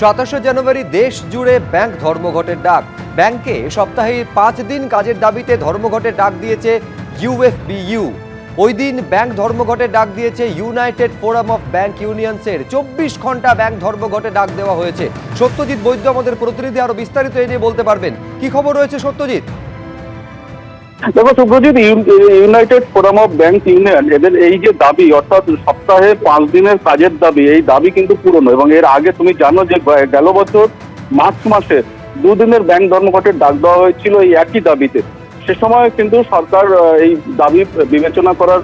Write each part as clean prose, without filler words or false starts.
27 জানুয়ারি দেশ জুড়ে ব্যাংক ধর্মঘটের ডাক। ব্যাংকে সপ্তাহে 5 দিন কাজের দাবিতে ধর্মঘটের ডাক দিয়েছে ইউএফবিইউ। ওই দিন ব্যাংক ধর্মঘটের ডাক দিয়েছে ইউনাইটেড ফোরাম অফ ব্যাংক ইউনিয়নসের। 24 ঘন্টা ব্যাংক ধর্মঘটের ডাক দেওয়া হয়েছে। সত্যজিৎ বৈদ্য আমাদের প্রতিনিধি, আরো বিস্তারিত এ নিয়ে বলতে পারবেন। কি খবর রয়েছে সত্যজিৎ? দেখো Subhrajit, United forum of bank union এদের এই যে দাবি, অর্থাৎ সপ্তাহে 5 দিনের কাজের দাবি, এই দাবি কিন্তু পুরনো। এবং এর আগে তুমি জানো যে গেল বছর মার্চ মাসে 2 দিনের ব্যাংক ধর্মঘটের ডাক দেওয়া হয়েছিল এই একই দাবিতে। সে সময় কিন্তু সরকার এই দাবি বিবেচনা করার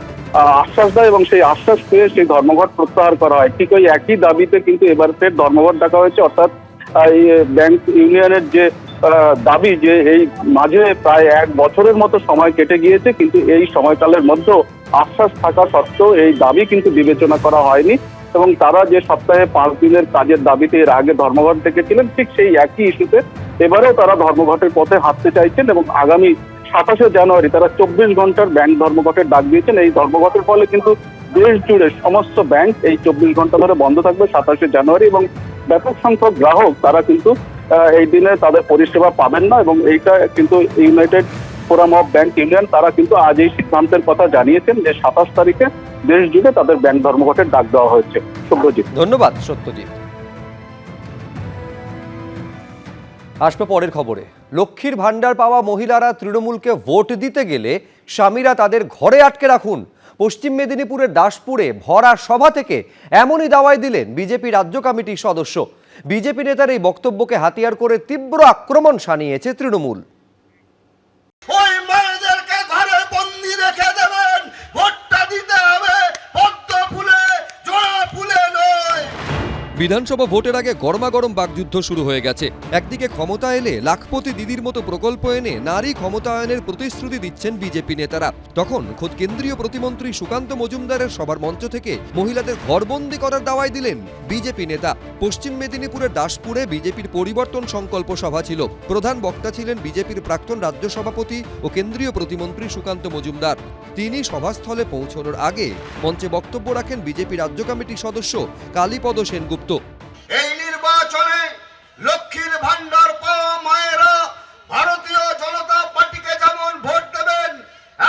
আশ্বাস দেয় এবং সেই আশ্বাস পেয়ে সেই ধর্মঘট প্রত্যাহার করা হয়। ঠিক ওই একই দাবিতে কিন্তু এবার ফের ধর্মঘট ডাকা হয়েছে। অর্থাৎ এই ব্যাংক ইউনিয়নের যে দাবি, যে এই মাঝে প্রায় 1 বছরের মতো সময় কেটে গিয়েছে, কিন্তু এই সময়কালের মধ্যেও আশ্বাস থাকা সত্ত্বেও এই দাবি কিন্তু বিবেচনা করা হয়নি। এবং তারা যে সপ্তাহে 5 দিনের কাজের দাবিতে এর আগে ধর্মঘট ডেকেছিলেন, ঠিক সেই একই ইস্যুতে এবারেও তারা ধর্মঘটের পথে হাঁটতে চাইছেন এবং আগামী 27 জানুয়ারি তারা 24 ঘন্টার ব্যাংক ধর্মঘটের ডাক দিয়েছেন। এই ধর্মঘটের ফলে কিন্তু দেশ জুড়ে সমস্ত ব্যাংক এই 24 ঘন্টা ধরে বন্ধ থাকবে 27 জানুয়ারি এবং ব্যাপক সংখ্যক গ্রাহক তারা কিন্তু এই দিনে তাদের পরিষেবা পাবেন না। এবং এইটা কিন্তু United forum of bank union তারা কিন্তু আজ এই সিদ্ধান্তের কথা জানিয়েছেন যে 27 তারিখে দেশ জুড়ে তাদের ব্যাংক ধর্মঘটের ডাক দেওয়া হয়েছে। শুভ্রজিৎ, ধন্যবাদ সত্যজিৎ। আসবে পরের খবরে। লক্ষ্মীর ভান্ডার পাওয়া মহিলারা তৃণমূলকে ভোট দিতে গেলে স্বামীরা তাদের ঘরে আটকে রাখুন। পশ্চিম মেদিনীপুরের দাসপুরে ভরা সভা থেকে এমনই দাওয়াই দিলেন বিজেপি রাজ্য কমিটির সদস্য। বিজেপি নেতার এই বক্তব্যকে হাতিয়ার করে তীব্র আক্রমণ শানিয়েছে তৃণমূল। ওই মেয়েদেরকে ঘরে বন্দি রেখে দেবেন, ভোটটা দিতে হবে পদ্ম ফুলে, জোড়া ফুলে নয়। বিধানসভা ভোটের আগে গরমাগরম বাকযুদ্ধ শুরু হয়ে গেছে। একদিকে ক্ষমতা এলে লাখপতি দিদির মতো প্রকল্প এনে নারী ক্ষমতায়নের প্রতিশ্রুতি দিচ্ছেন বিজেপি নেতারা। তখন খোদ কেন্দ্রীয় প্রতিমন্ত্রী সুকান্ত মজুমদারের সবার মঞ্চ থেকে মহিলাদের ঘরবন্দি করার দাওয়াই দিলেন বিজেপি নেতা। পশ্চিম মেদিনীপুরের দাসপুরে বিজেপির পরিবর্তন সংকল্প সভা ছিল। প্রধান বক্তা ছিলেন বিজেপির প্রাক্তন রাজ্য সভাপতি ও কেন্দ্রীয় প্রতিমন্ত্রী সুকান্ত মজুমদার। তিনি সভাস্থলে পৌঁছানোর আগে মঞ্চে বক্তব্য রাখেন বিজেপি রাজ্য কমিটির সদস্য কালীপদ সেনগুপ্ত। এই নির্বাচনে লক্ষ্মীর ভান্ডার পাওয়া মায়েরা ভারতীয় জনতা পার্টিকে যেমন ভোট দেবেন,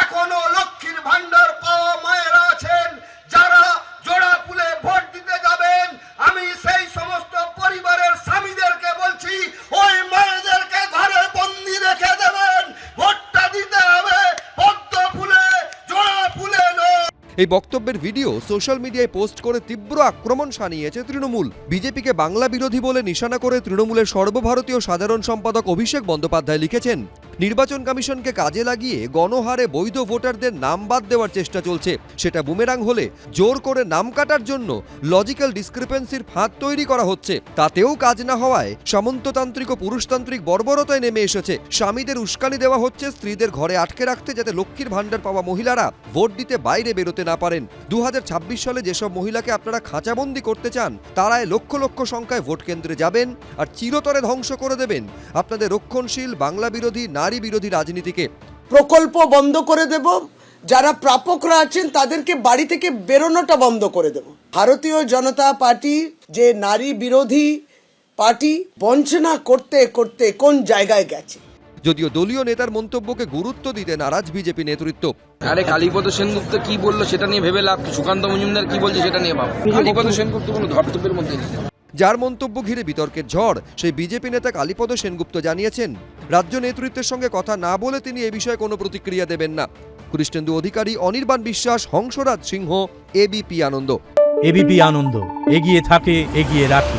এখনো লক্ষ্মীর ভান্ডার পাওয়া মায়েরা আছেন যারা জোড়া ফুলে ভোট দিতে যাবেন। আমি সেই সমস্ত পরিবারের স্বামীদেরকে বলছি, ওই মায়েদেরকে ঘরে বন্দি রেখে দেবেন, ভোটটা দিতে হবে পদ্ম ফুলে, জোড়া ফুলে নয়। এই বক্তব্যের ভিডিও সোশ্যাল মিডিয়ায় পোস্ট করে তীব্র আক্রমণ শানিয়েছে তৃণমূল। বিজেপিকে বাংলা বিরোধী বলে নিশানা করে তৃণমূলের সর্বভারতীয় সাধারণ সম্পাদক অভিষেক বন্দ্যোপাধ্যায় লিখেছেন, নির্বাচন কমিশনকে কাজে লাগিয়ে গণহারে বৈধ ভোটারদের নাম বাদ দেওয়ার চেষ্টা চলছে। সেটা বুমেরাং হলে জোর করে নাম কাটার জন্য লজিক্যাল ডিসক্রিপেন্সির ফাঁদ তৈরি করা হচ্ছে। তাতেও কাজ না হওয়ায় সামন্ততান্ত্রিক ও পুরুষতান্ত্রিক বর্বরতায় নেমে এসেছে। স্বামীদের উস্কানি দেওয়া হচ্ছে স্ত্রীদের ঘরে আটকে রাখতে, যাতে লক্ষ্মীর ভান্ডার পাওয়া মহিলারা ভোট দিতে বাইরে বেরোতে না পারেন। 2026 সালে যেসব মহিলাকে আপনারা খাঁচাবন্দি করতে চান, তারাই লক্ষ লক্ষ সংখ্যায় ভোট কেন্দ্রে যাবেন আর চিরতরে ধ্বংস করে দেবেন আপনাদের রক্ষণশীল বাংলা বিরোধী নারী বিরোধী রাজনীতিকে। প্রকল্প বন্ধ করে দেব, যারা প্রাপকরা আছেন তাদেরকে বাড়ি থেকে বেরোনোটা বন্ধ করে দেব। ভারতীয় জনতা পার্টি যে নারী বিরোধী পার্টি, বঞ্চনা করতে করতে কোন জায়গায় গেছে। যদিও দলীয় নেতার মন্তব্যকে গুরুত্ব দিতে নারাজ বিজেপি নেতৃত্ব। আরে কালীপদ সেনগুপ্ত কি বললো সেটা নিয়ে ভেবে লাভ, সুকান্ত মজুমদার কি বলছে সেটা নিয়ে ভাব। কালীপদ সেনগুপ্ত কোনো ধর্তব্যের মধ্যে নেই। যার মন্তব্য ঘিরে বিতর্কের ঝড়, সেই বিজেপি নেতা কালীপদ সেনগুপ্ত জানিয়েছেন, রাজ্য নেতৃত্বের সঙ্গে কথা না বলে তিনি এ বিষয়ে কোনো প্রতিক্রিয়া দেবেন না। কৃষ্ণেন্দু অধিকারী, অনির্বাণ বিশ্বাস, হংসরাজ সিংহ, এবিপি আনন্দ। এবিপি আনন্দ, এগিয়ে থাকে, এগিয়ে রাখে।